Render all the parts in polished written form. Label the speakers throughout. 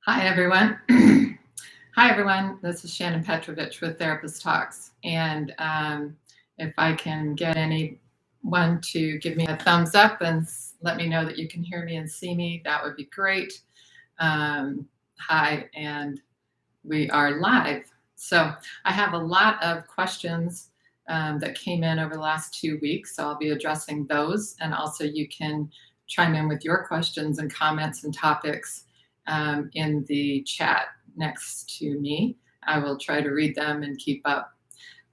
Speaker 1: Hi, everyone. Hi, everyone. This is Shannon Petrovich with Therapist Talks. And if I can get anyone to give me a thumbs up and let me know that you can hear me and see me, that would be great. Hi, and we are live. So I have a lot of questions that came in over the last 2 weeks. So I'll be addressing those. And also you can chime in with your questions and comments and topics in the chat next to me. I will try to read them and keep up.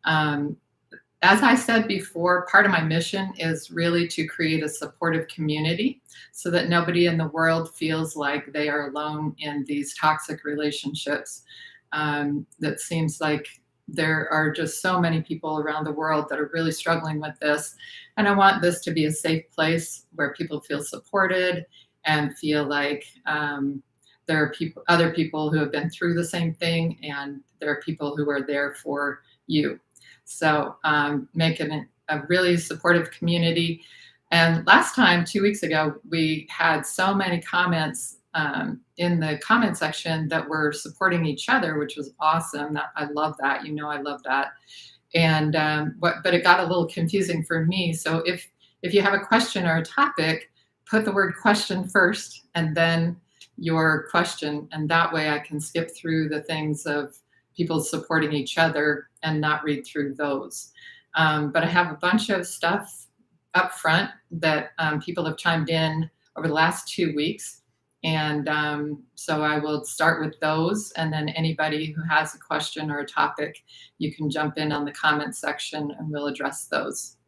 Speaker 1: As I said before, part of my mission is really to create a supportive community so that nobody in the world feels like they are alone in these toxic relationships. That seems like there are just so many people around the world that are really struggling with this. And I want this to be a safe place where people feel supported and feel like there are other people who have been through the same thing, and there are people who are there for you. So make it a really supportive community. And last time, 2 weeks ago, we had so many comments in the comment section that were supporting each other, which was awesome. I love that. You know, I love that. And but it got a little confusing for me. So if you have a question or a topic, put the word question first and then your question, and that way I can skip through the things of people supporting each other and not read through those. But I have a bunch of stuff up front that people have chimed in over the last 2 weeks. And so I will start with those, and then anybody who has a question or a topic, you can jump in on the comment section and we'll address those.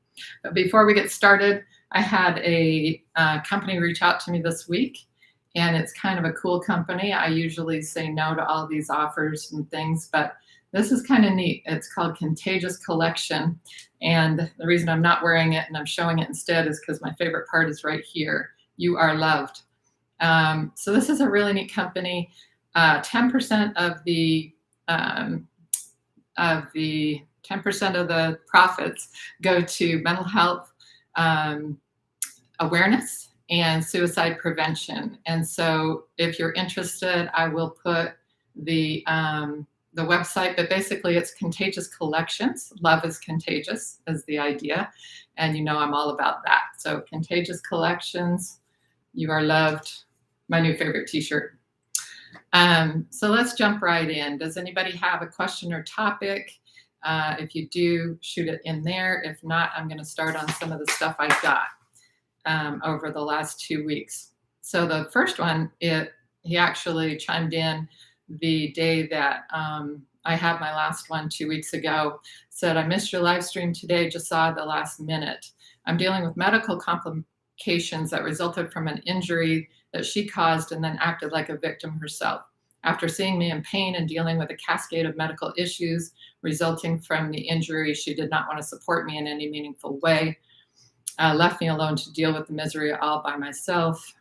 Speaker 1: But before we get started, I had a company reach out to me this week. And it's kind of a cool company. I usually say no to all these offers and things, but this is kind of neat. It's called Contagious Collection. And the reason I'm not wearing it and I'm showing it instead is because my favorite part is right here. You are loved. So this is a really neat company. 10% of the 10% of the profits go to mental health awareness and suicide prevention. And so if you're interested, I will put the website, but basically it's Contagious Collections. Love is contagious is the idea. And you know, I'm all about that. So Contagious Collections, you are loved, my new favorite t-shirt. So let's jump right in. Does anybody have a question or topic? If you do, shoot it in there. If not, I'm gonna start on some of the stuff I got over the last 2 weeks. So the first one, he actually chimed in the day that I had my last one 2 weeks ago, said, I missed your live stream today, just saw the last minute. I'm dealing with medical complications that resulted from an injury that she caused and then acted like a victim herself. After seeing me in pain and dealing with a cascade of medical issues resulting from the injury, she did not want to support me in any meaningful way. Left me alone to deal with the misery all by myself.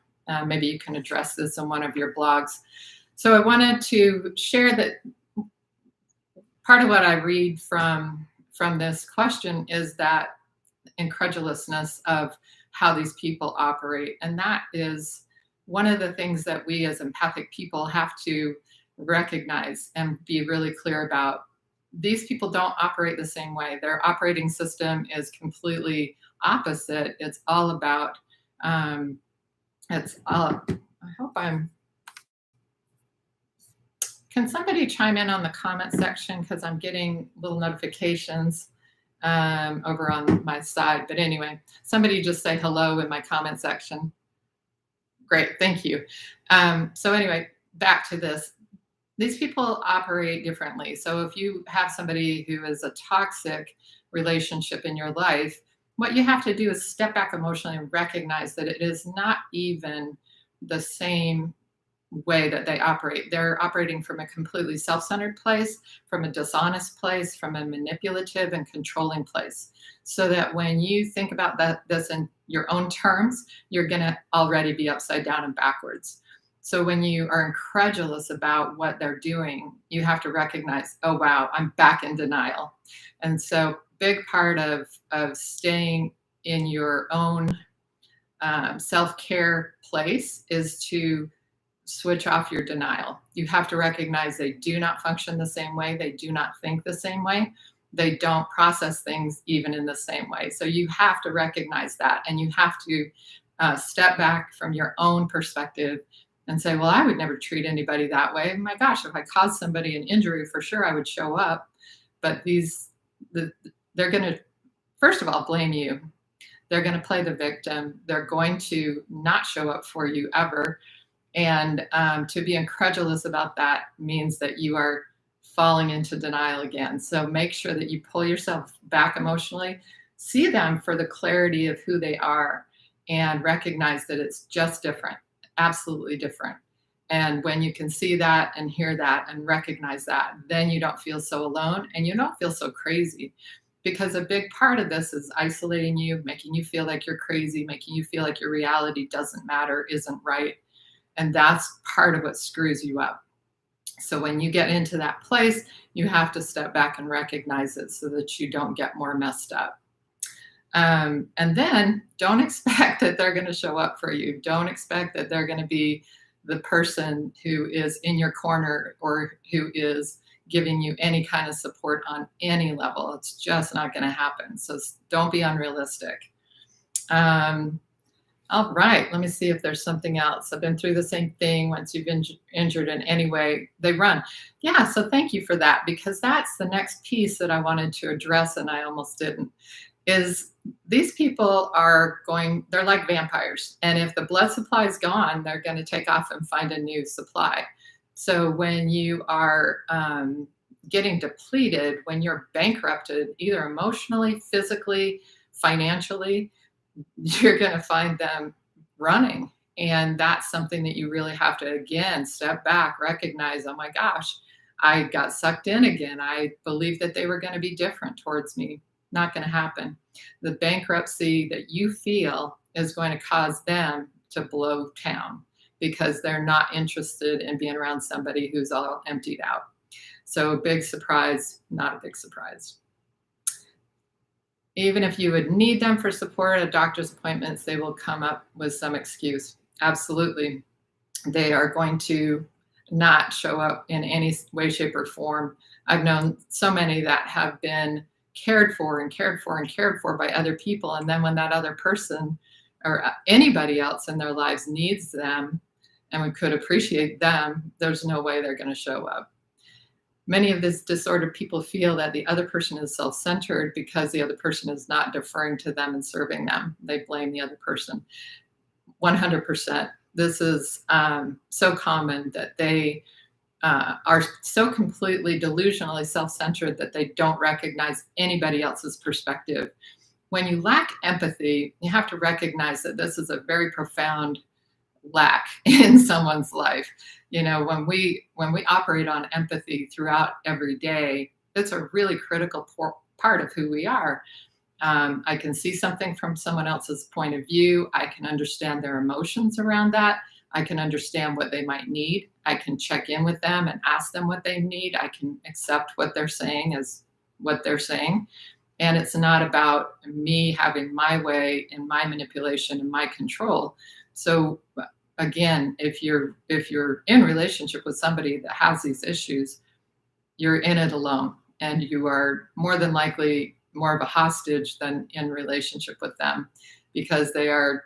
Speaker 1: Maybe you can address this in one of your blogs. So I wanted to share that part of what I read from this question is that incredulousness of how these people operate. And that is one of the things that we as empathic people have to recognize and be really clear about. These people don't operate the same way. Their operating system is completely opposite. It's all about, I hope can somebody chime in on the comment section? Because I'm getting little notifications over on my side. But anyway, somebody just say hello in my comment section. Great, thank you. So anyway, back to this. These people operate differently. So if you have somebody who is a toxic relationship in your life, what you have to do is step back emotionally and recognize that it is not even the same way that they operate. They're operating from a completely self-centered place, from a dishonest place, from a manipulative and controlling place. So that when you think about this in your own terms, you're going to already be upside down and backwards. So when you are incredulous about what they're doing, you have to recognize, oh, wow, I'm back in denial. And so big part of staying in your own self-care place is to switch off your denial. You have to recognize they do not function the same way. They do not think the same way. They don't process things even in the same way. So you have to recognize that, and you have to step back from your own perspective and say, well, I would never treat anybody that way. My gosh, if I caused somebody an injury, for sure I would show up. But they're going to, first of all, blame you. They're going to play the victim. They're going to not show up for you ever. And to be incredulous about that means that you are falling into denial again. So make sure that you pull yourself back emotionally, see them for the clarity of who they are, and recognize that it's just different, absolutely different. And when you can see that and hear that and recognize that, then you don't feel so alone and you don't feel so crazy. Because a big part of this is isolating you, making you feel like you're crazy, making you feel like your reality doesn't matter, isn't right. And that's part of what screws you up. So when you get into that place, you have to step back and recognize it so that you don't get more messed up. And then don't expect that they're going to show up for you. Don't expect that they're going to be the person who is in your corner or who is giving you any kind of support on any level. It's just not going to happen. So don't be unrealistic. All right, let me see if there's something else. I've been through the same thing. Once you've been injured in any way, they run. Yeah, so thank you for that, because that's the next piece that I wanted to address and I almost didn't, is these people they're like vampires. And if the blood supply is gone, they're going to take off and find a new supply. So when you are getting depleted, when you're bankrupted, either emotionally, physically, financially, you're going to find them running. And that's something that you really have to, again, step back, recognize, oh my gosh, I got sucked in again. I believed that they were going to be different towards me. Not going to happen. The bankruptcy that you feel is going to cause them to blow town because they're not interested in being around somebody who's all emptied out. So a big surprise, not a big surprise. Even if you would need them for support at doctor's appointments, they will come up with some excuse. Absolutely. They are going to not show up in any way, shape, or form. I've known so many that have been cared for and cared for and cared for by other people. And then when that other person or anybody else in their lives needs them and we could appreciate them, there's no way they're going to show up. Many of these disordered people feel that the other person is self-centered because the other person is not deferring to them and serving them. They blame the other person. 100%. This is so common that they are so completely delusionally self-centered that they don't recognize anybody else's perspective. When you lack empathy, you have to recognize that this is a very profound lack in someone's life. You know, when we operate on empathy throughout every day, it's a really critical part of who we are. I can see something from someone else's point of view. I can understand their emotions around that. I can understand what they might need. I can check in with them and ask them what they need. I can accept what they're saying as what they're saying. And it's not about me having my way and my manipulation and my control. So again, if you're in relationship with somebody that has these issues, you're in it alone, and you are more than likely more of a hostage than in relationship with them, because they are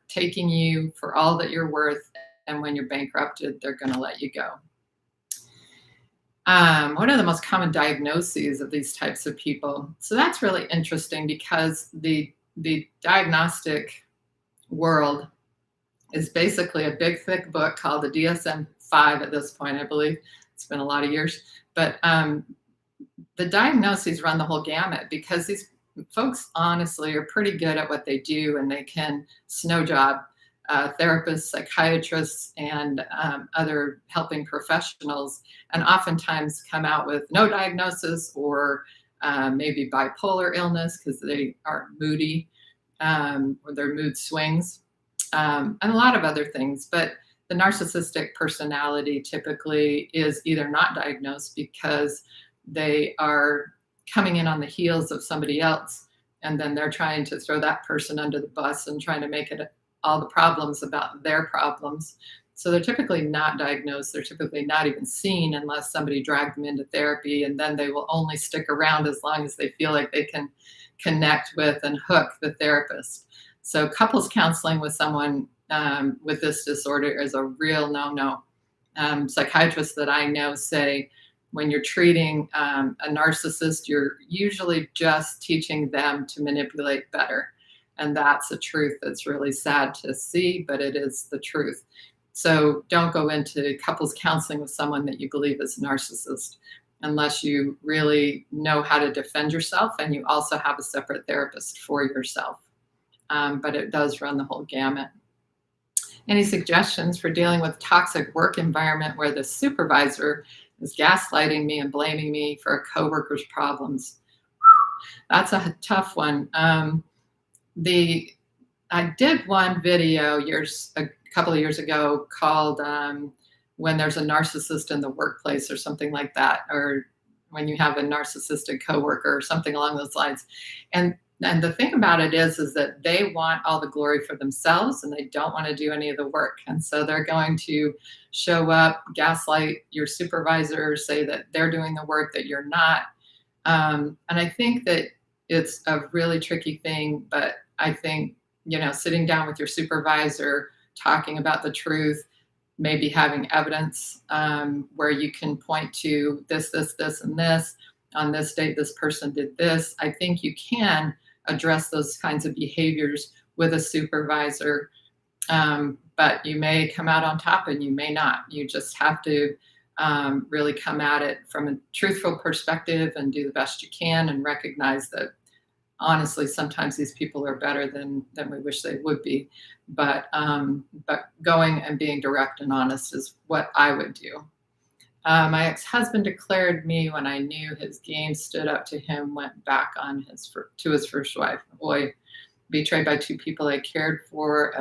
Speaker 1: taking you for all that you're worth, and when you're bankrupted, they're going to let you go. What are the most common diagnoses of these types of people? So that's really interesting, because the diagnostic world is basically a big, thick book called the DSM-5 at this point, I believe. It's been a lot of years. But the diagnoses run the whole gamut, because these folks honestly are pretty good at what they do, and they can snow job therapists, psychiatrists, and other helping professionals, and oftentimes come out with no diagnosis, or maybe bipolar illness because they are moody, or their mood swings, and a lot of other things. But the narcissistic personality typically is either not diagnosed because they are coming in on the heels of somebody else, and then they're trying to throw that person under the bus and trying to make it all the problems about their problems. So they're typically not diagnosed. They're typically not even seen unless somebody dragged them into therapy, and then they will only stick around as long as they feel like they can connect with and hook the therapist. So couples counseling with someone with this disorder is a real no-no. Psychiatrists that I know say when you're treating a narcissist, you're usually just teaching them to manipulate better. And that's a truth that's really sad to see, but it is the truth. So don't go into couples counseling with someone that you believe is a narcissist unless you really know how to defend yourself and you also have a separate therapist for yourself. But it does run the whole gamut. Any suggestions for dealing with toxic work environment where the supervisor is gaslighting me and blaming me for a coworker's problems? That's a tough one. I did one video a couple of years ago called when there's a narcissist in the workplace or something like that, or when you have a narcissistic coworker or something along those lines. And the thing about it is that they want all the glory for themselves and they don't want to do any of the work. And so they're going to show up, gaslight your supervisor, say that they're doing the work that you're not. And I think that it's a really tricky thing, but I think, sitting down with your supervisor, talking about the truth, maybe having evidence where you can point to this, and this. On this date, this person did this. I think you can address those kinds of behaviors with a supervisor, but you may come out on top and you may not. You just have to really come at it from a truthful perspective and do the best you can and recognize that honestly, sometimes these people are better than we wish they would be. But going and being direct and honest is what I would do. My ex-husband declared me when I knew his game stood up to him, went back on to his first wife. Boy, betrayed by two people I cared for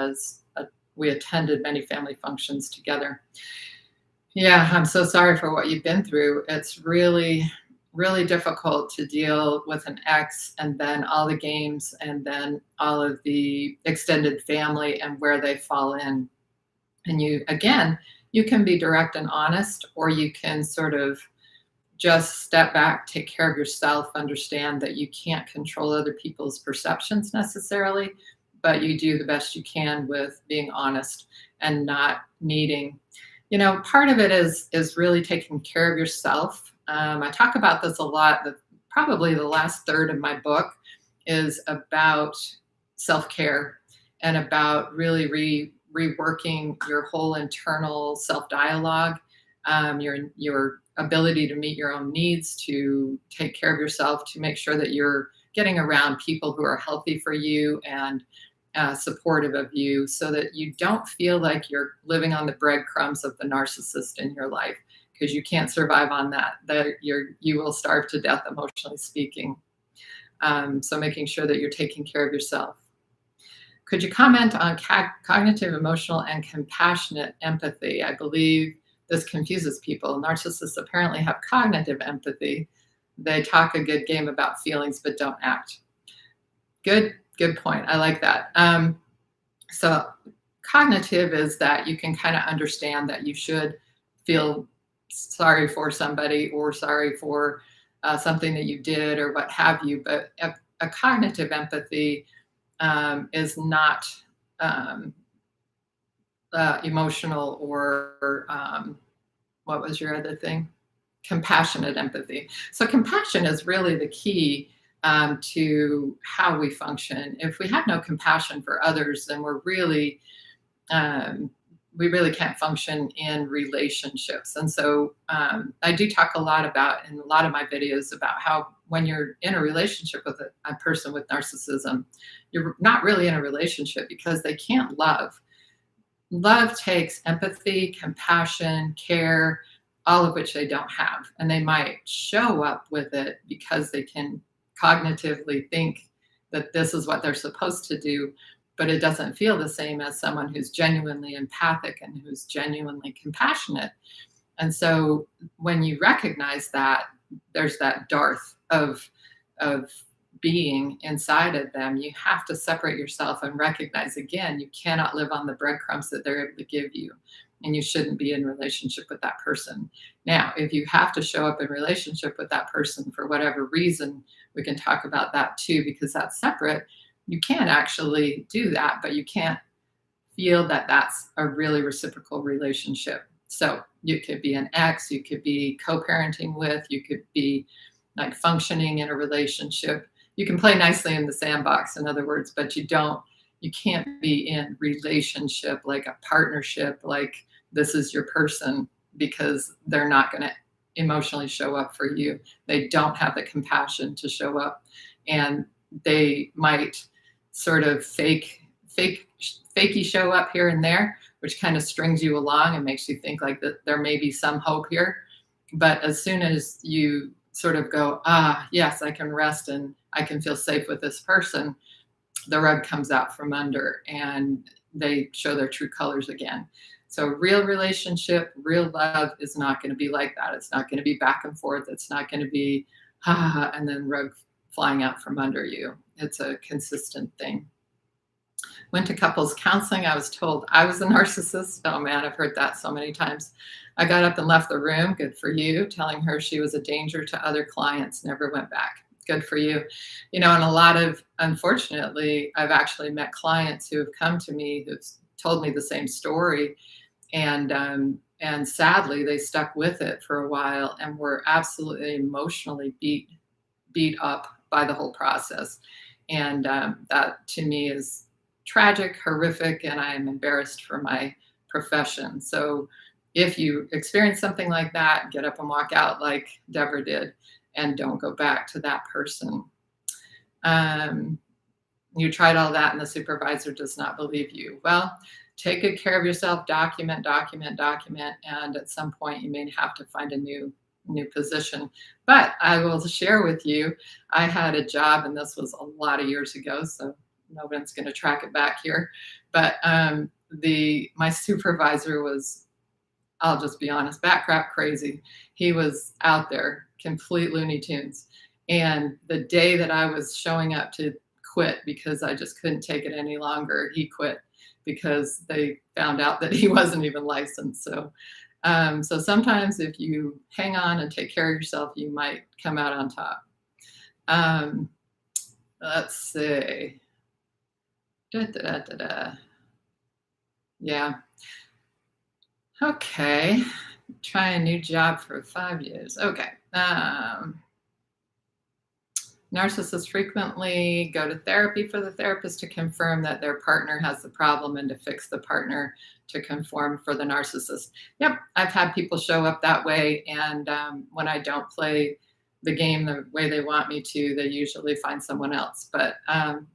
Speaker 1: we attended many family functions together. Yeah, I'm so sorry for what you've been through. It's really, really difficult to deal with an ex and then all the games and then all of the extended family and where they fall in. And you can be direct and honest, or you can sort of just step back, take care of yourself, understand that you can't control other people's perceptions necessarily, but you do the best you can with being honest and not needing. Part of it is really taking care of yourself. I talk about this a lot. Probably the last third of my book is about self-care and about really reworking your whole internal self-dialogue, your ability to meet your own needs, to take care of yourself, to make sure that you're getting around people who are healthy for you and supportive of you, so that you don't feel like you're living on the breadcrumbs of the narcissist in your life, because you can't survive on that. You will starve to death, emotionally speaking. So making sure that you're taking care of yourself. Could you comment on cognitive, emotional, and compassionate empathy? I believe this confuses people. Narcissists apparently have cognitive empathy. They talk a good game about feelings, but don't act. Good point. I like that. So cognitive is that you can kind of understand that you should feel sorry for somebody or sorry for something that you did or what have you. But a cognitive empathy is not emotional or what was your other thing? Compassionate empathy. So compassion is really the key to how we function. If we have no compassion for others, then we really can't function in relationships. And so I do talk a lot about, in a lot of my videos, about how when you're in a relationship with a person with narcissism, you're not really in a relationship because they can't love. Love takes empathy, compassion, care, all of which they don't have. And they might show up with it because they can cognitively think that this is what they're supposed to do, but it doesn't feel the same as someone who's genuinely empathic and who's genuinely compassionate. And so when you recognize that, there's that dearth of being inside of them, you have to separate yourself and recognize, again, you cannot live on the breadcrumbs that they're able to give you. and you shouldn't be in relationship with that person. Now, if you have to show up in relationship with that person for whatever reason, we can talk about that too, because that's separate. You can actually do that, but you can't feel that that's a really reciprocal relationship. So you could be an ex, you could be co-parenting with, you could be like functioning in a relationship. You can play nicely in the sandbox, in other words, but you can't be in relationship, like a partnership, like this is your person, because they're not going to emotionally show up for you. They don't have the compassion to show up, and they might sort of fakey show up here and there, which kind of strings you along and makes you think like that there may be some hope here. But as soon as you sort of go, yes, I can rest and I can feel safe with this person, the rug comes out from under and they show their true colors again. So real relationship, real love is not going to be like that. It's not going to be back and forth. It's not going to be, and then rug flying out from under you. It's a consistent thing. Went to couples counseling. I was told I was a narcissist. Oh man, I've heard that so many times. I got up and left the room. Good for you. Telling her she was a danger to other clients. Never went back. Good for you. You know, and unfortunately, I've actually met clients who have come to me who've told me the same story. And sadly, they stuck with it for a while and were absolutely emotionally beat up by the whole process. And that to me is tragic, horrific, and I am embarrassed for my profession. So if you experience something like that, get up and walk out like Deborah did, and don't go back to that person. You tried all that and the supervisor does not believe you. Well, take good care of yourself, document, and at some point you may have to find a new position. But I will share with you, I had a job, and this was a lot of years ago, so no one's going to track it back here. But my supervisor was, I'll just be honest, batcrap crazy. He was out there, complete Looney Tunes. And the day that I was showing up to quit because I just couldn't take it any longer, he quit because they found out that he wasn't even licensed. So sometimes if you hang on and take care of yourself, you might come out on top. Let's see. Yeah. Okay. Try a new job for 5 years. Okay. Narcissists frequently go to therapy for the therapist to confirm that their partner has the problem and to fix the partner to conform for the narcissist. Yep, I've had people show up that way, and when I don't play the game the way they want me to, they usually find someone else. But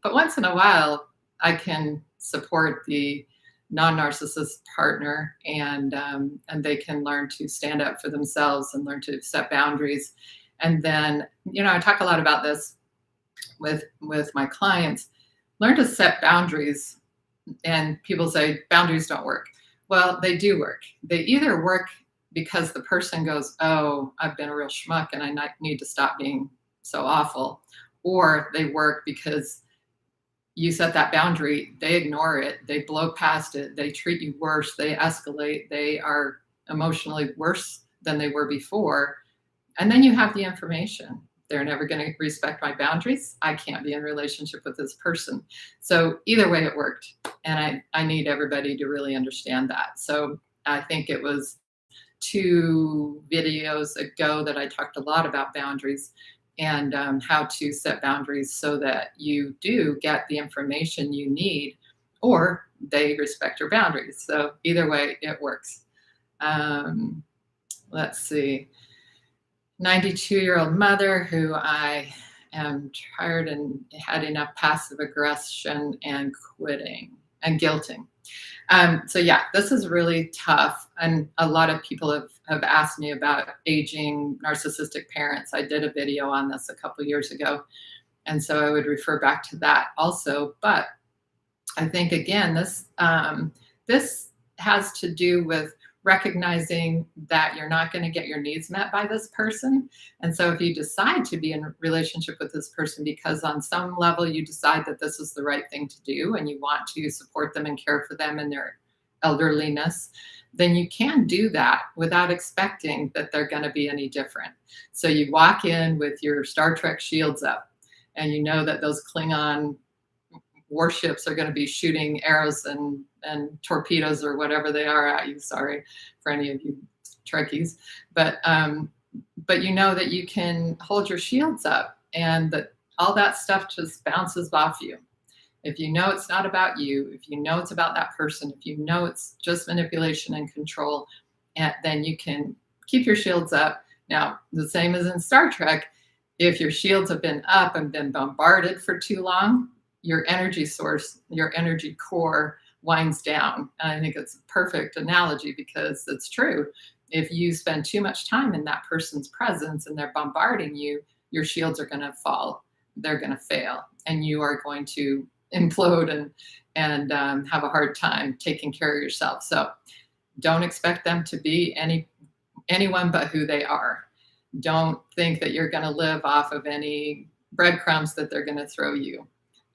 Speaker 1: once in a while, I can support the non-narcissist partner, and they can learn to stand up for themselves and learn to set boundaries. And then, I talk a lot about this with my clients. Learn to set boundaries. And people say boundaries don't work. Well, they do work. They either work because the person goes, oh, I've been a real schmuck and I need to stop being so awful. Or they work because you set that boundary, they ignore it, they blow past it, they treat you worse, they escalate, they are emotionally worse than they were before. And then you have the information. They're never going to respect my boundaries. I can't be in relationship with this person. So either way, it worked. And I need everybody to really understand that. So I think it was 2 videos ago that I talked a lot about boundaries and how to set boundaries so that you do get the information you need, or they respect your boundaries. So either way, it works. Let's see. 92-year-old mother who I am tired and had enough passive aggression and quitting and guilting. So yeah, this is really tough. And a lot of people have asked me about aging narcissistic parents. I did a video on this a couple years ago. And so I would refer back to that also. But I think, again, this has to do with recognizing that you're not going to get your needs met by this person. And so if you decide to be in a relationship with this person because on some level you decide that this is the right thing to do and you want to support them and care for them in their elderliness, then you can do that without expecting that they're going to be any different. So you walk in with your Star Trek shields up, and you know that those Klingon warships are going to be shooting arrows and torpedoes or whatever they are at you. Sorry for any of you Trekkies, but you know that you can hold your shields up, and that all that stuff just bounces off you. If you know it's not about you, if you know it's about that person, if you know it's just manipulation and control, then you can keep your shields up. Now, the same as in Star Trek, if your shields have been up and been bombarded for too long, your energy source, your energy core winds down. And I think it's a perfect analogy because it's true. If you spend too much time in that person's presence and they're bombarding you, your shields are going to fall. They're going to fail, and you are going to implode and have a hard time taking care of yourself. So don't expect them to be anyone but who they are. Don't think that you're going to live off of any breadcrumbs that they're going to throw you,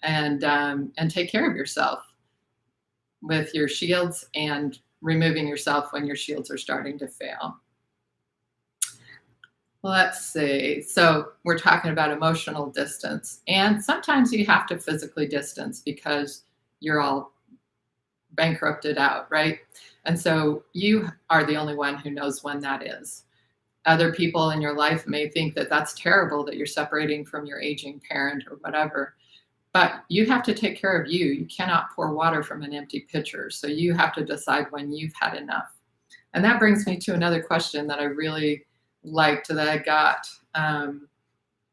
Speaker 1: and take care of yourself with your shields and removing yourself when your shields are starting to fail. Let's see. So we're talking about emotional distance, and sometimes you have to physically distance because you're all bankrupted out, right? And so you are the only one who knows when that is. Other people in your life may think that that's terrible that you're separating from your aging parent or whatever, but you have to take care of you. You cannot pour water from an empty pitcher. So you have to decide when you've had enough. And that brings me to another question that I really liked that I got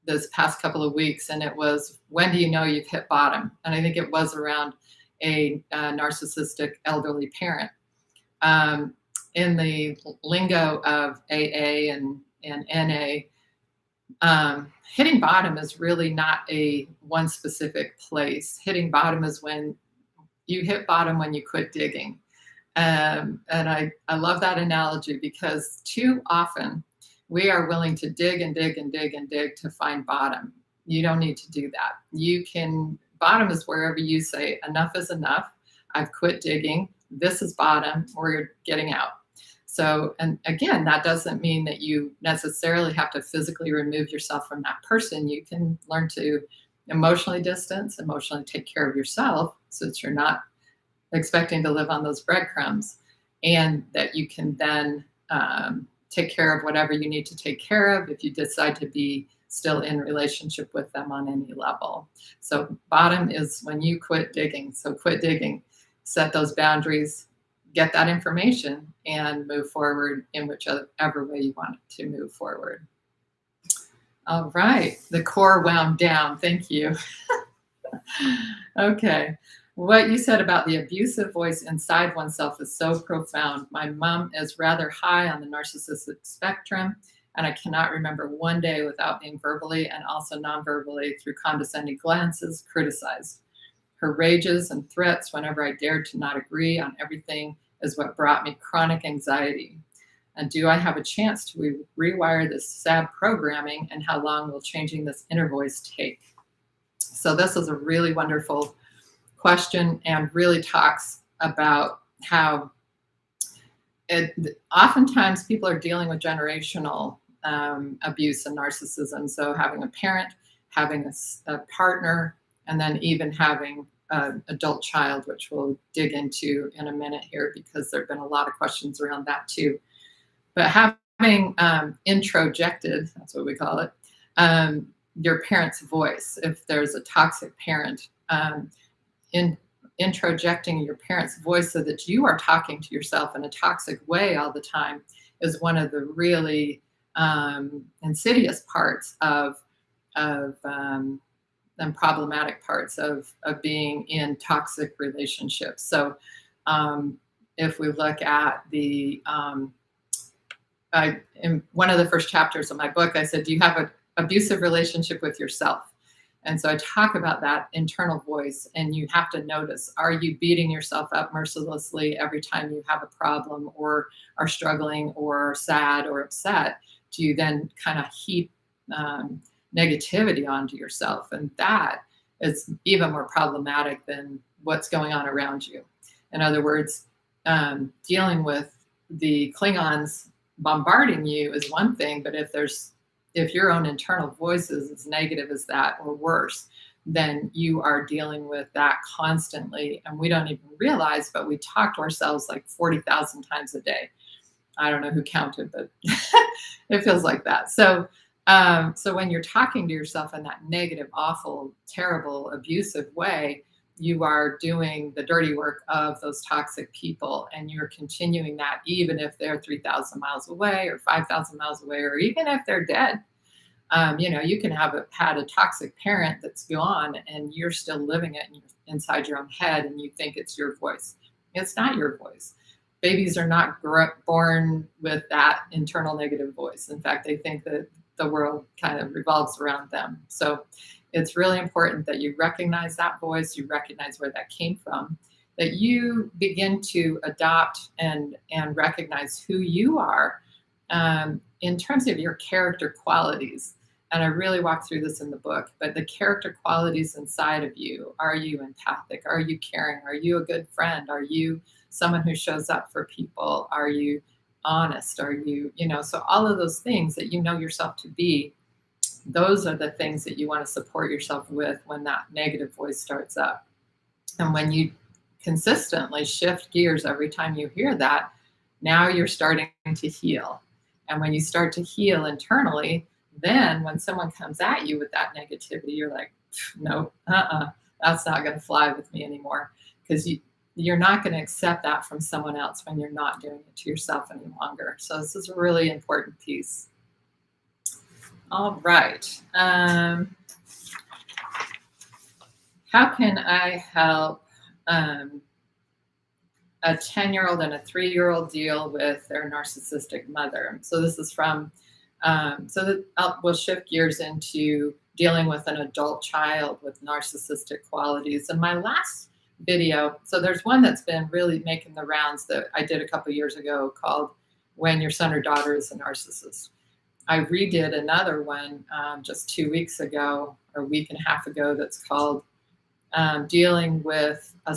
Speaker 1: this past couple of weeks, and it was, when do you know you've hit bottom? And I think it was around a narcissistic elderly parent. In the lingo of AA and NA, hitting bottom is really not a one specific place. Hitting bottom is when you hit bottom when you quit digging. And I love that analogy because too often we are willing to dig and dig and dig and dig to find bottom. You don't need to do that. Bottom is wherever you say, enough is enough. I've quit digging. This is bottom. We're getting out. So, and again, that doesn't mean that you necessarily have to physically remove yourself from that person. You can learn to emotionally distance, emotionally take care of yourself so that you're not expecting to live on those breadcrumbs, and that you can then take care of whatever you need to take care of if you decide to be still in relationship with them on any level. So bottom is when you quit digging. So quit digging, set those boundaries, get that information, and move forward in whichever way you want to move forward. All right, the core wound down. Thank you. Okay. What you said about the abusive voice inside oneself is so profound. My mom is rather high on the narcissistic spectrum, and I cannot remember one day without being verbally and also non-verbally through condescending glances criticized. Her rages and threats whenever I dared to not agree on everything is what brought me chronic anxiety. And do I have a chance to rewire this sad programming, and how long will changing this inner voice take? So this is a really wonderful question, and really talks about how oftentimes people are dealing with generational abuse and narcissism. So having a parent, having a partner, and then even having an adult child, which we'll dig into in a minute here because there have been a lot of questions around that too. But having introjected, that's what we call it, your parent's voice, if there's a toxic parent, introjecting your parent's voice so that you are talking to yourself in a toxic way all the time is one of the really insidious parts of and problematic parts of being in toxic relationships. So if we look at in one of the first chapters of my book, I said, do you have an abusive relationship with yourself? And so I talk about that internal voice, and you have to notice, are you beating yourself up mercilessly every time you have a problem or are struggling or sad or upset? Do you then kind of heap negativity onto yourself? And that is even more problematic than what's going on around you. In other words, dealing with the Klingons bombarding you is one thing, but if your own internal voice is as negative as that or worse, then you are dealing with that constantly. And we don't even realize, but we talk to ourselves like 40,000 times a day. I don't know who counted, but it feels like that. So when you're talking to yourself in that negative, awful, terrible, abusive way, you are doing the dirty work of those toxic people, and you're continuing that even if they're 3,000 miles away or 5,000 miles away, or even if they're dead. You can have had a toxic parent that's gone and you're still living it inside your own head and you think it's your voice. It's not your voice. Babies are not born with that internal negative voice. In fact, they think that the world kind of revolves around them. So it's really important that you recognize that voice, you recognize where that came from, that you begin to adopt and recognize who you are in terms of your character qualities. And I really walk through this in the book, but the character qualities inside of you. Are you empathic? Are you caring? Are you a good friend? Are you someone who shows up for people? Are you honest? Are you, so all of those things that you know yourself to be, those are the things that you want to support yourself with when that negative voice starts up. And when you consistently shift gears every time you hear that, now you're starting to heal. And when you start to heal internally, then when someone comes at you with that negativity, you're like, no, that's not going to fly with me anymore. Because you're not going to accept that from someone else when you're not doing it to yourself any longer. So this is a really important piece. All right. How can I help a 10-year-old and a 3-year-old deal with their narcissistic mother? So this is from, we'll shift gears into dealing with an adult child with narcissistic qualities. And my last video, so there's one that's been really making the rounds that I did a couple years ago called When Your Son or Daughter is a Narcissist. I redid another one just 2 weeks ago, or a week and a half ago, that's called Dealing with a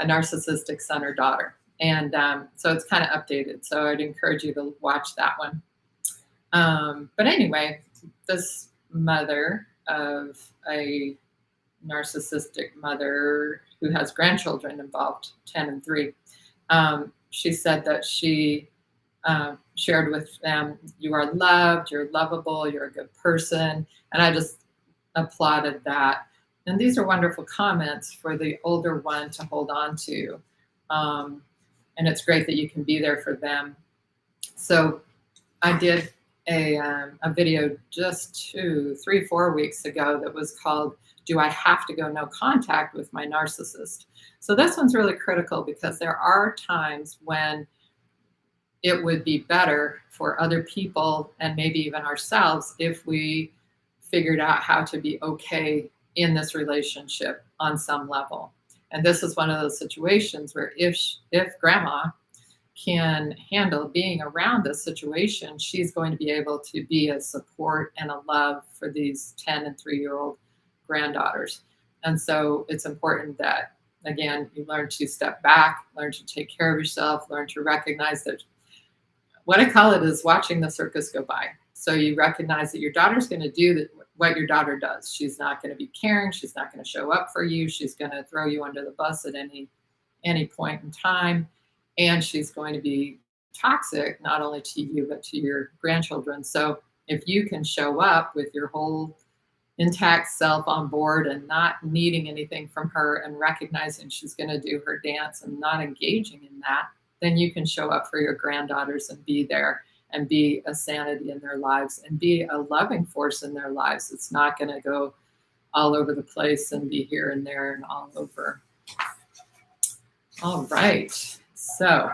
Speaker 1: Narcissistic Son or Daughter. And so it's kind of updated. So I'd encourage you to watch that one. But anyway, this mother of a narcissistic mother who has grandchildren involved, 10 and 3, she said that she shared with them, you are loved, you're lovable, you're a good person. And I just applauded that. And these are wonderful comments for the older one to hold on to. And it's great that you can be there for them. So I did a video just 2, 3, 4 weeks ago that was called, Do I Have to Go No Contact with My Narcissist? So this one's really critical because there are times when it would be better for other people and maybe even ourselves if we figured out how to be okay in this relationship on some level. And this is one of those situations where if grandma can handle being around this situation, she's going to be able to be a support and a love for these 10 and 3-year-old granddaughters. And so it's important that, again, you learn to step back, learn to take care of yourself, learn to recognize that what I call it is watching the circus go by. So you recognize that your daughter's going to do what your daughter does. She's not going to be caring. She's not going to show up for you. She's going to throw you under the bus at any point in time. And she's going to be toxic, not only to you, but to your grandchildren. So if you can show up with your whole intact self on board and not needing anything from her and recognizing she's going to do her dance and not engaging in that, then you can show up for your granddaughters and be there and be a sanity in their lives and be a loving force in their lives. It's not going to go all over the place and be here and there and all over. All right. So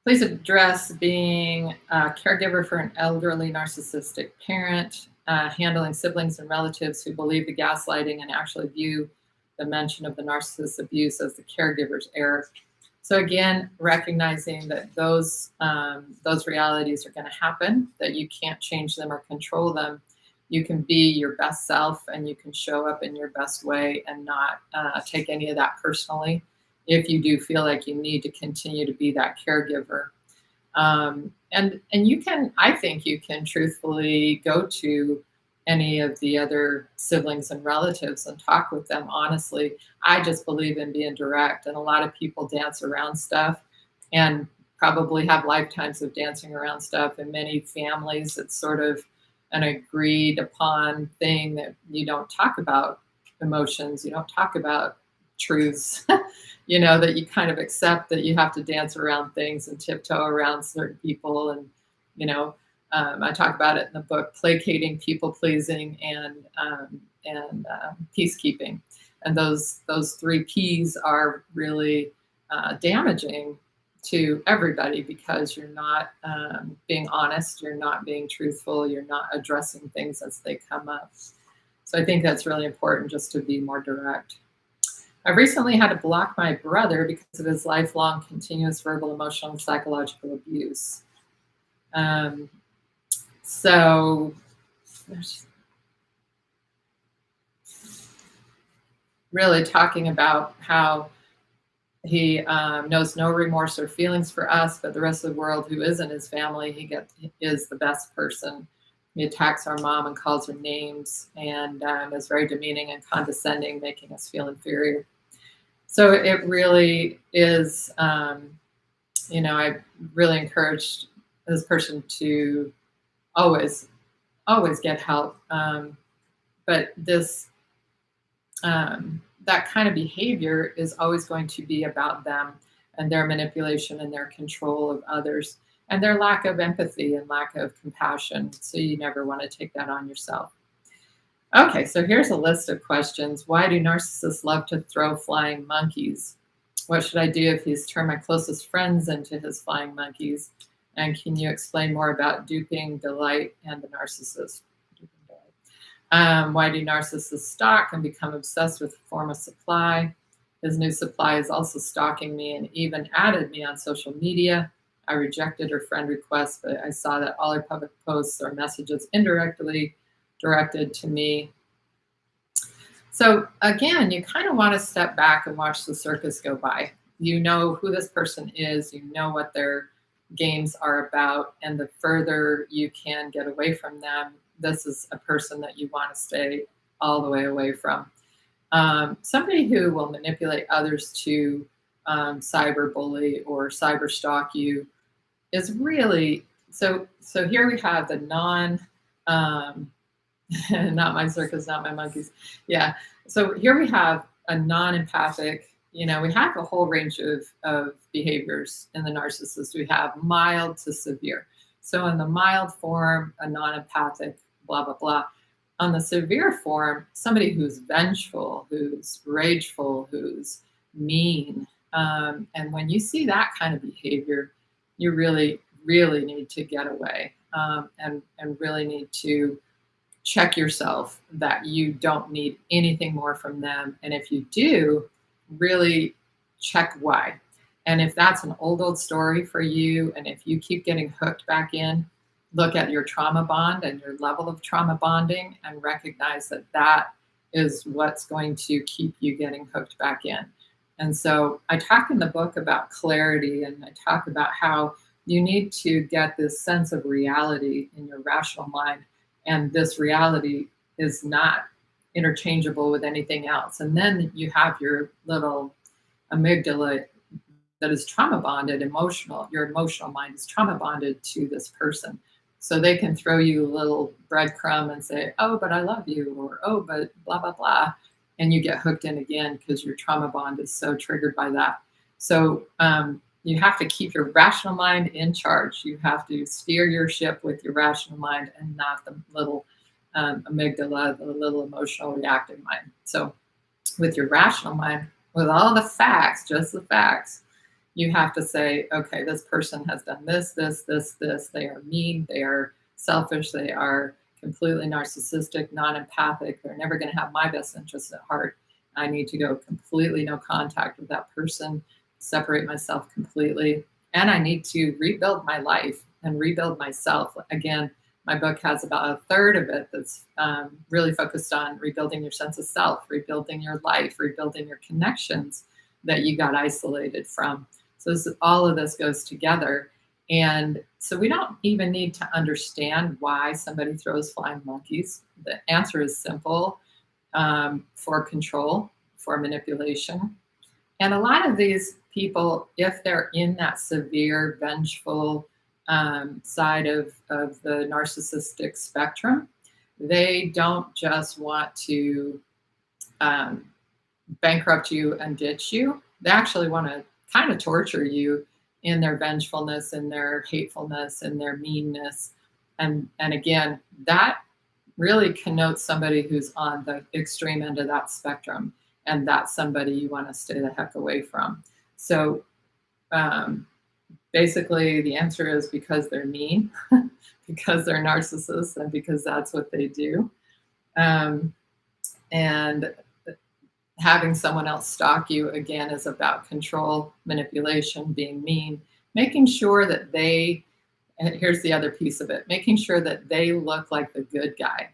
Speaker 1: please address being a caregiver for an elderly narcissistic parent, handling siblings and relatives who believe the gaslighting and actually view the mention of the narcissist abuse as the caregiver's error. So again, recognizing that those realities are going to happen, that you can't change them or control them, you can be your best self and you can show up in your best way and not take any of that personally if you do feel like you need to continue to be that caregiver. And you can, I think you can truthfully go to any of the other siblings and relatives and talk with them honestly. I just believe in being direct, and a lot of people dance around stuff and probably have lifetimes of dancing around stuff. In many families, it's sort of an agreed upon thing that you don't talk about emotions, you don't talk about truths, that you kind of accept that you have to dance around things and tiptoe around certain people. And, I talk about it in the book, placating, people pleasing, and peacekeeping. And those three P's are really damaging to everybody, because you're not being honest, you're not being truthful, you're not addressing things as they come up. So I think that's really important, just to be more direct. I recently had to block my brother because of his lifelong continuous verbal, emotional, and psychological abuse. So there's really talking about how he knows no remorse or feelings for us, but the rest of the world who isn't his family, he is the best person. He attacks our mom and calls her names, and is very demeaning and condescending, making us feel inferior. So it really is, I really encouraged this person to always get help. But this, that kind of behavior is always going to be about them and their manipulation and their control of others and their lack of empathy and lack of compassion. So you never want to take that on yourself. Okay, so here's a list of questions. Why do narcissists love to throw flying monkeys? What should I do if he's turned my closest friends into his flying monkeys? And can you explain more about duping, delight, and the narcissist? Why do narcissists stalk and become obsessed with a form of supply? His new supply is also stalking me and even added me on social media. I rejected her friend request, but I saw that all her public posts are messages indirectly directed to me. So again, you kind of want to step back and watch the circus go by. You know who this person is, you know what their games are about, and the further you can get away from them, this is a person that you want to stay all the way away from. Somebody who will manipulate others to cyberbully or cyber stalk you is really, so here we have the not my circus, not my monkeys. Yeah. So here we have a non-empathic, we have a whole range of behaviors in the narcissist. We have mild to severe. So in the mild form, a non-empathic, blah, blah, blah. On the severe form, somebody who's vengeful, who's rageful, who's mean. And when you see that kind of behavior, you really, really need to get away and really need to check yourself that you don't need anything more from them. And if you do, really check why. And if that's an old story for you, and if you keep getting hooked back in, look at your trauma bond and your level of trauma bonding and recognize that that is what's going to keep you getting hooked back in. And so I talk in the book about clarity, and I talk about how you need to get this sense of reality in your rational mind. And this reality is not interchangeable with anything else. And then you have your little amygdala that is trauma bonded, your emotional mind is trauma bonded to this person. So they can throw you a little breadcrumb and say, oh, but I love you, or oh, but blah, blah, blah. And you get hooked in again because your trauma bond is so triggered by that. So you have to keep your rational mind in charge. You have to steer your ship with your rational mind and not the little amygdala, the little emotional reactive mind. So with your rational mind, with all the facts, just the facts, you have to say, okay, this person has done this, this, this, this. They are mean, they are selfish, they are completely narcissistic, non-empathic. They're never going to have my best interests at heart. I need to go completely no contact with that person, separate myself completely. And I need to rebuild my life and rebuild myself. Again, My book has about a third of it that's really focused on rebuilding your sense of self, rebuilding your life, rebuilding your connections that you got isolated from. So all of this goes together. And so we don't even need to understand why somebody throws flying monkeys. The answer is simple: for control, for manipulation. And a lot of these people, if they're in that severe, vengeful side of the narcissistic spectrum, they don't just want to bankrupt you and ditch you. They actually want to kind of torture you in their vengefulness, in their hatefulness, in their meanness. And again, that really connotes somebody who's on the extreme end of that spectrum. And that's somebody you want to stay the heck away from. So basically, the answer is because they're mean, because they're narcissists, and because that's what they do. And having someone else stalk you, again, is about control, manipulation, being mean, making sure that and here's the other piece of it, making sure that they look like the good guy.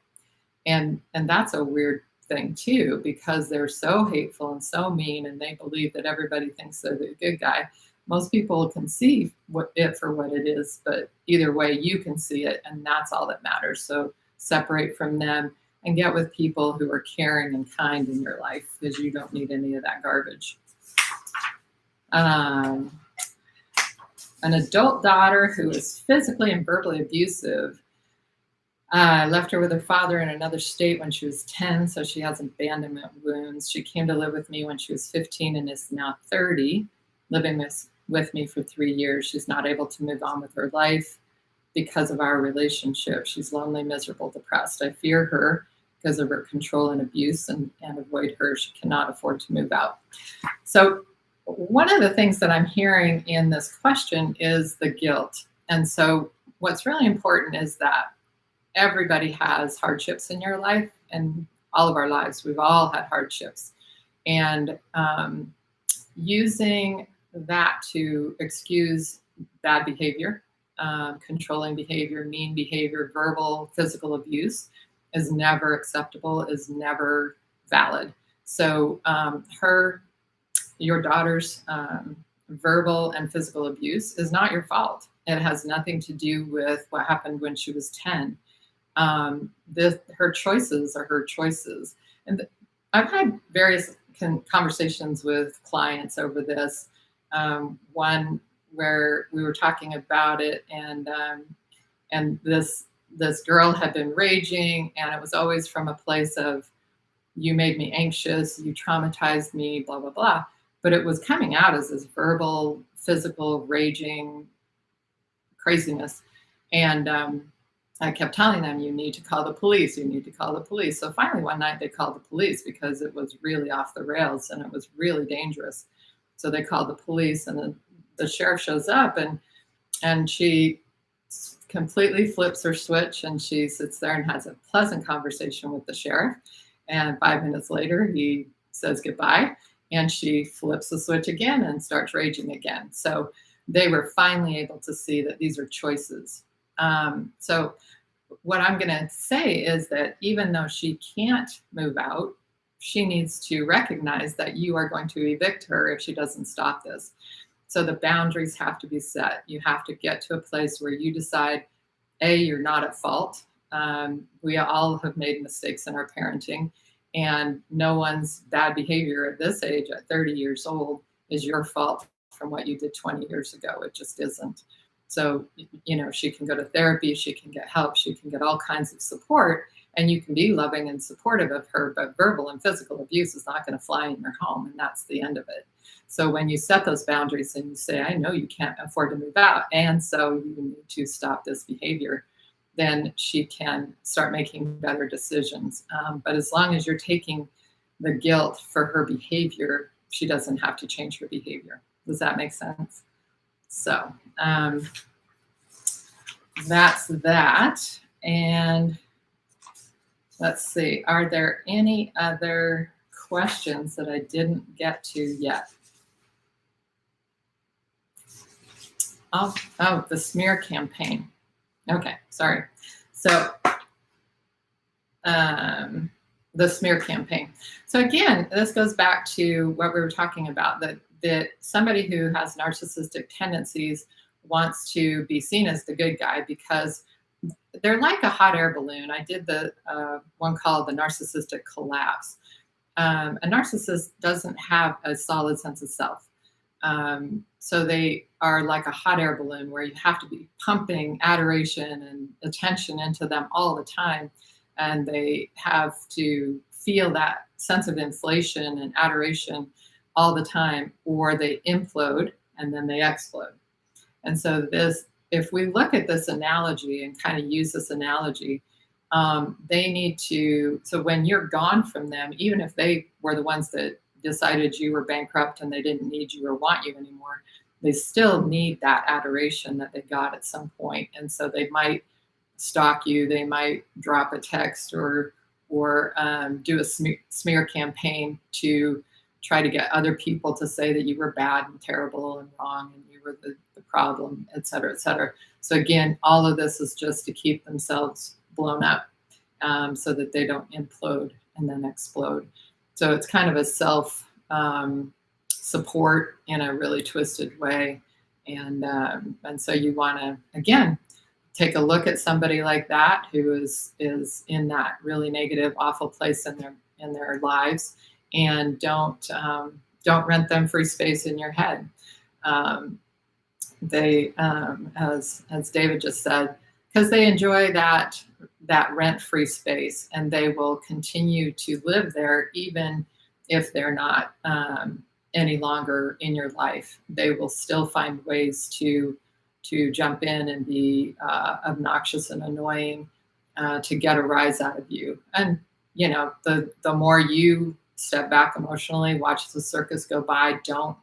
Speaker 1: And that's a weird thing too, because they're so hateful and so mean, and they believe that everybody thinks they're the good guy. Most people can see it for what it is, but either way, you can see it, and that's all that matters. So separate from them and get with people who are caring and kind in your life, because you don't need any of that garbage. An adult daughter who is physically and verbally abusive. I left her with her father in another state when she was 10, so she has abandonment wounds. She came to live with me when she was 15 and is now 30, living with me for 3 years. She's not able to move on with her life because of our relationship. She's lonely, miserable, depressed. I fear her because of her control and abuse, and avoid her. She cannot afford to move out. So one of the things that I'm hearing in this question is the guilt. And so what's really important is that everybody has hardships in your life, and all of our lives, we've all had hardships. And using that to excuse bad behavior, controlling behavior, mean behavior, verbal, physical abuse is never acceptable, is never valid. So your daughter's verbal and physical abuse is not your fault. It has nothing to do with what happened when she was 10. Her choices are her choices. And I've had various conversations with clients over this. One where we were talking about it, and this girl had been raging, and it was always from a place of, you made me anxious, you traumatized me, blah, blah, blah. But it was coming out as this verbal, physical, raging craziness. And I kept telling them, you need to call the police, you need to call the police. So finally one night they called the police because it was really off the rails and it was really dangerous. So they called the police, and the sheriff shows up, and she completely flips her switch, and she sits there and has a pleasant conversation with the sheriff. And 5 minutes later, he says goodbye, and she flips the switch again and starts raging again. So they were finally able to see that these are choices. So what I'm going to say is that even though she can't move out, she needs to recognize that you are going to evict her if she doesn't stop this. So the boundaries have to be set. You have to get to a place where you decide, A, you're not at fault. We all have made mistakes in our parenting, and no one's bad behavior at this age, at 30 years old, is your fault from what you did 20 years ago. It just isn't. So, she can go to therapy, she can get help, she can get all kinds of support, and you can be loving and supportive of her, but verbal and physical abuse is not going to fly in your home, and that's the end of it. So when you set those boundaries and you say, I know you can't afford to move out, and so you need to stop this behavior, then she can start making better decisions. But as long as you're taking the guilt for her behavior, she doesn't have to change her behavior. Does that make sense? So that's that. And let's see, are there any other questions that I didn't get to yet? Oh, the smear campaign. Okay, sorry. So the smear campaign. So again, this goes back to what we were talking about, that somebody who has narcissistic tendencies wants to be seen as the good guy because they're like a hot air balloon. I did the one called the narcissistic collapse. A narcissist doesn't have a solid sense of self. So they are like a hot air balloon where you have to be pumping adoration and attention into them all the time. And they have to feel that sense of inflation and adoration all the time, or they implode and then they explode. And so if we look at this analogy and kind of use this analogy, they need to, so when you're gone from them, even if they were the ones that decided you were bankrupt and they didn't need you or want you anymore, they still need that adoration that they got at some point. And so they might stalk you, they might drop a text or do a smear campaign to try to get other people to say that you were bad and terrible and wrong and you were the problem, et cetera, et cetera. So again, all of this is just to keep themselves blown up so that they don't implode and then explode. So it's kind of a self support in a really twisted way. And so you want to, again, take a look at somebody like that who is in that really negative, awful place in their lives, and don't rent them free space in your head. They, as David just said, because they enjoy that rent-free space, and they will continue to live there even if they're not any longer in your life. They will still find ways to jump in and be obnoxious and annoying to get a rise out of you. And the more you step back emotionally, watch the circus go by, don't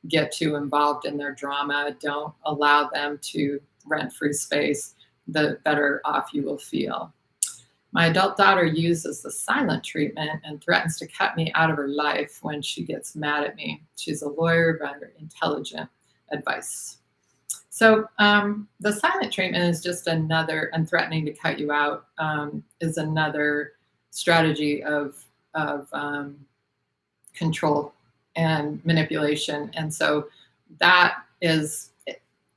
Speaker 1: get too involved in their drama, don't allow them to rent free space, the better off you will feel. My adult daughter uses the silent treatment and threatens to cut me out of her life when she gets mad at me. She's a lawyer, very intelligent. Advice. So the silent treatment is just another, and threatening to cut you out is another strategy of control and manipulation. And so that is,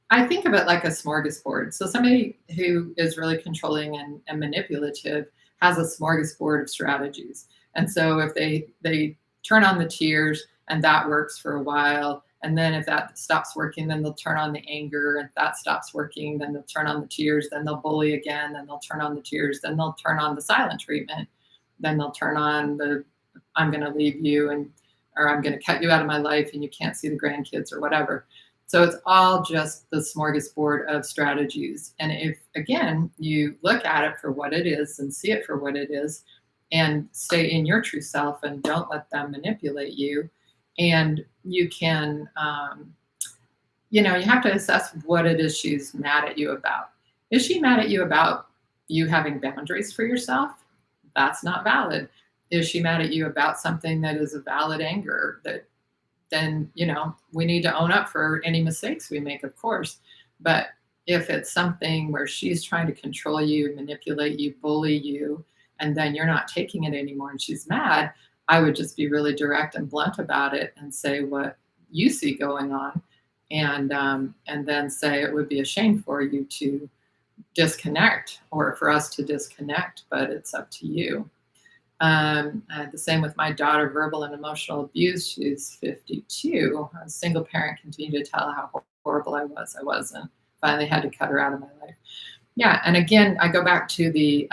Speaker 1: I think of it like a smorgasbord. So somebody who is really controlling and manipulative has a smorgasbord of strategies. And so if they turn on the tears and that works for a while, and then if that stops working, then they'll turn on the anger. If that stops working, then they'll turn on the tears, then they'll bully again, then they'll turn on the tears, then they'll turn on the silent treatment, then they'll turn on the I'm going to leave you or I'm going to cut you out of my life and you can't see the grandkids or whatever. So it's all just the smorgasbord of strategies. And if, again, you look at it for what it is and see it for what it is and stay in your true self and don't let them manipulate you, and you can, you have to assess what it is she's mad at you about. Is she mad at you about you having boundaries for yourself? That's not valid. Is she mad at you about something that is a valid anger? Then we need to own up for any mistakes we make, of course. But if it's something where she's trying to control you, manipulate you, bully you, and then you're not taking it anymore and she's mad, I would just be really direct and blunt about it and say what you see going on, and then say it would be a shame for you to disconnect or for us to disconnect, but it's up to you. The same with my daughter, verbal and emotional abuse. She's 52. A single parent, continued to tell how horrible I was. I wasn't. Finally had to cut her out of my life. Yeah, and again, I go back to the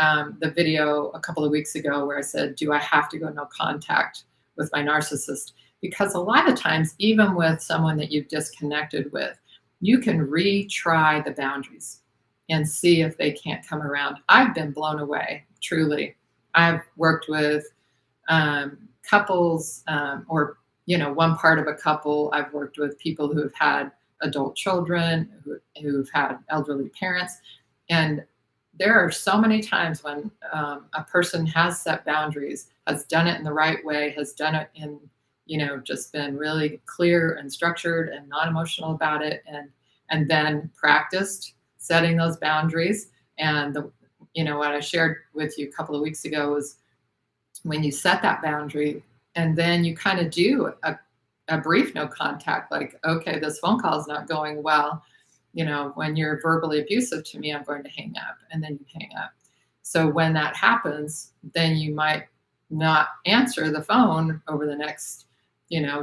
Speaker 1: video a couple of weeks ago where I said, do I have to go no contact with my narcissist? Because a lot of times, even with someone that you've disconnected with, you can retry the boundaries and see if they can't come around. I've been blown away, truly. I've worked with couples or, one part of a couple. I've worked with people who have had adult children, who've had elderly parents. And there are so many times when a person has set boundaries, has done it in the right way, has done it in, just been really clear and structured and non-emotional about it, and then practiced setting those boundaries. And what I shared with you a couple of weeks ago was when you set that boundary and then you kind of do a brief no contact, like, okay, this phone call is not going well. When you're verbally abusive to me, I'm going to hang up, and then you hang up. So when that happens, then you might not answer the phone over the next,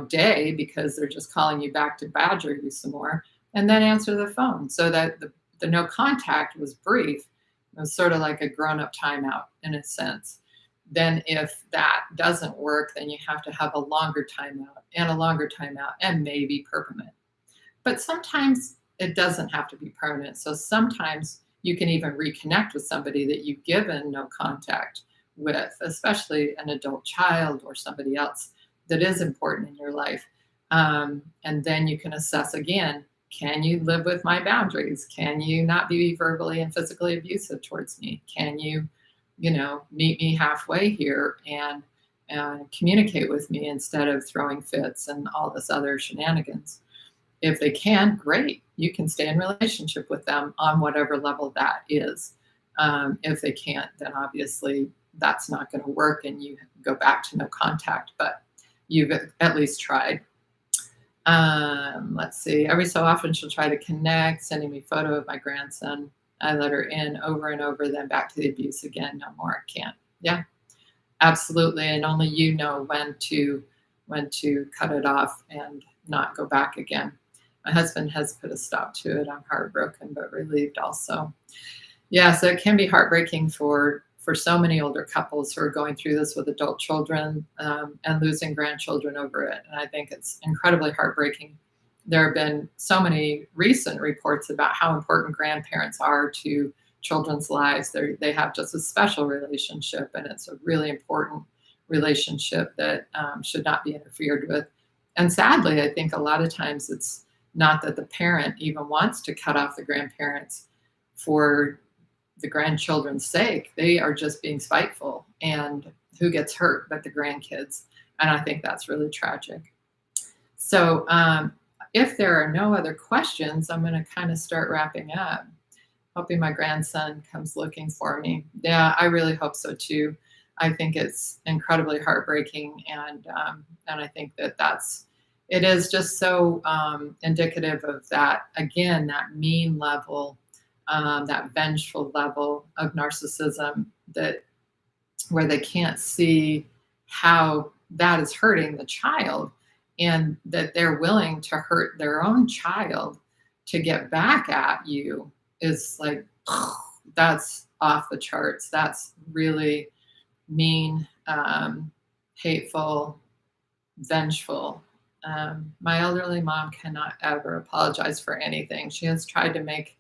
Speaker 1: day, because they're just calling you back to badger you some more, and then answer the phone. So that the no contact was brief. It was sort of like a grown-up timeout in a sense. Then if that doesn't work, then you have to have a longer timeout and a longer timeout and maybe permanent. But sometimes it doesn't have to be permanent. So sometimes you can even reconnect with somebody that you've given no contact with, especially an adult child or somebody else that is important in your life. And then you can assess again, can you live with my boundaries? Can you not be verbally and physically abusive towards me? Can you, meet me halfway here and communicate with me instead of throwing fits and all this other shenanigans? If they can, great. You can stay in relationship with them on whatever level that is. If they can't, then obviously that's not going to work and you go back to no contact, but you've at least tried. Let's see. Every so often she'll try to connect, sending me a photo of my grandson. I let her in over and over, then back to the abuse again. No more. I can't. Yeah, absolutely. And only you know when to cut it off and not go back again. My husband has put a stop to it. I'm heartbroken, but relieved also. Yeah, so it can be heartbreaking for so many older couples who are going through this with adult children and losing grandchildren over it. And I think it's incredibly heartbreaking. There have been so many recent reports about how important grandparents are to children's lives. They have just a special relationship, and it's a really important relationship that should not be interfered with. And sadly, I think a lot of times it's not that the parent even wants to cut off the grandparents for the grandchildren's sake. They are just being spiteful, and who gets hurt but the grandkids. And I think that's really tragic. So if there are no other questions, I'm going to kind of start wrapping up. Hoping my grandson comes looking for me. Yeah, I really hope so too. I think it's incredibly heartbreaking, and I think it is just so indicative of that, again, that mean level, that vengeful level of narcissism, where they can't see how that is hurting the child, and that they're willing to hurt their own child to get back at you is like, that's off the charts. That's really mean, hateful, vengeful. My elderly mom cannot ever apologize for anything. She has tried to make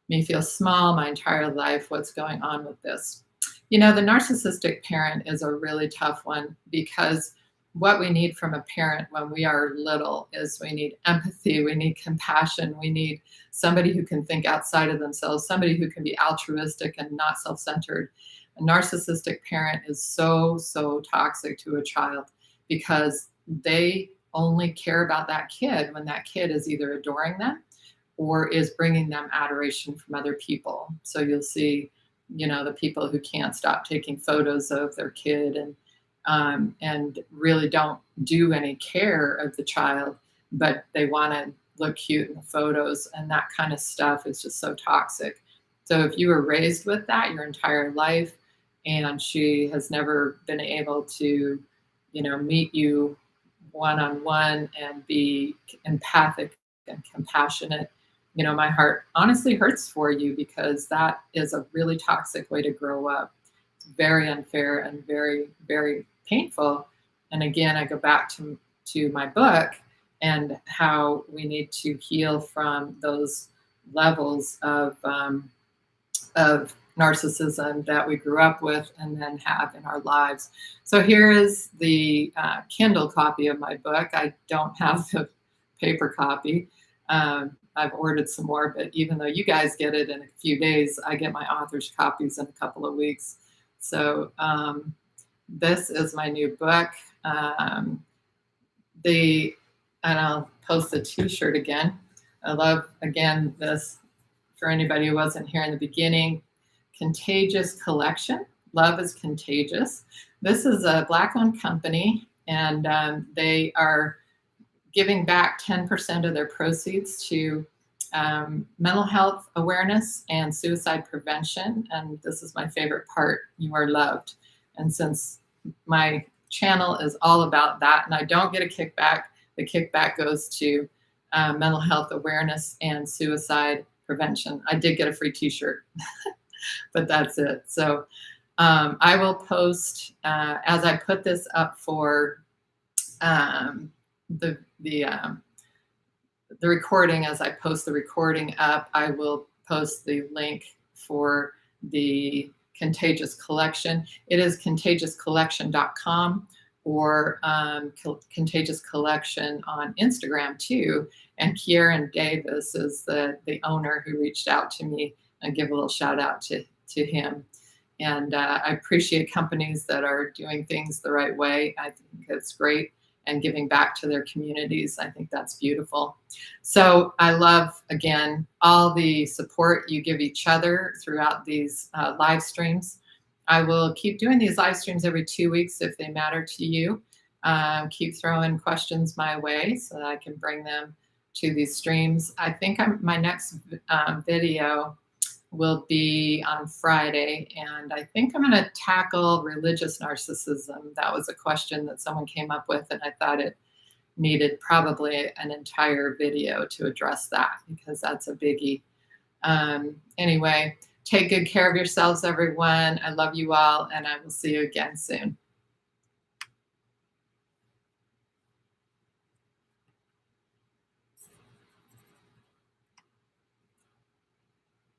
Speaker 1: me feel small my entire life. What's going on with this? The narcissistic parent is a really tough one, because what we need from a parent when we are little is we need empathy, we need compassion, we need somebody who can think outside of themselves, somebody who can be altruistic and not self-centered. A narcissistic parent is so, so toxic to a child, because they only care about that kid when that kid is either adoring them or is bringing them adoration from other people. So you'll see, the people who can't stop taking photos of their kid and really don't do any care of the child, but they want to look cute in the photos, and that kind of stuff is just so toxic. So if you were raised with that your entire life, and she has never been able to, meet you one-on-one and be empathic and compassionate, my heart honestly hurts for you, because that is a really toxic way to grow up. It's very unfair and very, very painful. And again, I go back to my book and how we need to heal from those levels of narcissism that we grew up with and then have in our lives. So here is the Kindle copy of my book. I don't have the paper copy. I've ordered some more, but even though you guys get it in a few days, I get my author's copies in a couple of weeks. So this is my new book. And I'll post the t-shirt again. I love, again, this, for anybody who wasn't here in the beginning, Contagious Collection. Love is Contagious. This is a Black-owned company, and they are giving back 10% of their proceeds to mental health awareness and suicide prevention. And this is my favorite part: you are loved. And since my channel is all about that, and I don't get a kickback, the kickback goes to mental health awareness and suicide prevention. I did get a free t-shirt, but that's it. So I will post, as I put this up for the recording, as I post the recording up, I will post the link for the Contagious Collection. It is contagiouscollection.com or Contagious Collection on Instagram too. And Kieran Davis is the owner who reached out to me, and give a little shout out to him. And I appreciate companies that are doing things the right way. I think it's great, and giving back to their communities. I think that's beautiful. So I love, again, all the support you give each other throughout these live streams. I will keep doing these live streams every 2 weeks if they matter to you. Keep throwing questions my way so that I can bring them to these streams. I think my next video will be on Friday, and I think I'm going to tackle religious narcissism. That was a question that someone came up with, and I thought it needed probably an entire video to address that, because that's a biggie. Anyway, take good care of yourselves, everyone. I love you all, and I will see you again soon.